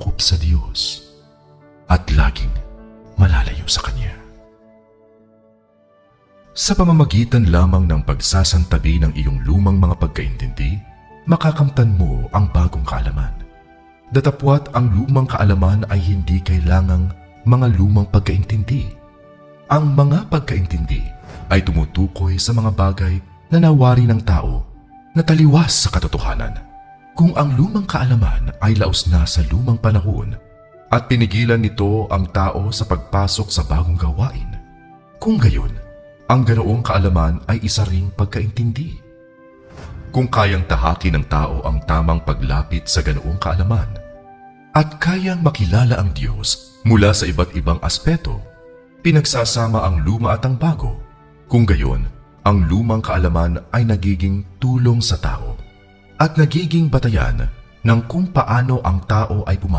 angkop sa Diyos at laging malalayo sa Kanya. Sa pamamagitan lamang ng pagsasantabi ng iyong lumang mga pagkaintindi, makakamtan mo ang bagong kaalaman. Datapwat ang lumang kaalaman ay hindi kailangang mga lumang pagkaintindi. Ang mga pagkaintindi ay tumutukoy sa mga bagay na nawari ng tao na taliwas sa katotohanan. Kung ang lumang kaalaman ay laos na sa lumang panahon at pinigilan nito ang tao sa pagpasok sa bagong gawain, kung gayon, ang ganoong kaalaman ay isa ring pagkaintindi. Kung kayang tahakin ng tao ang tamang paglapit sa ganoong kaalaman at kayang makilala ang Diyos mula sa iba't ibang aspeto, pinagsasama ang luma at ang bago. Kung gayon, ang lumang kaalaman ay nagiging tulong sa tao at nagiging batayan ng kung paano ang tao ay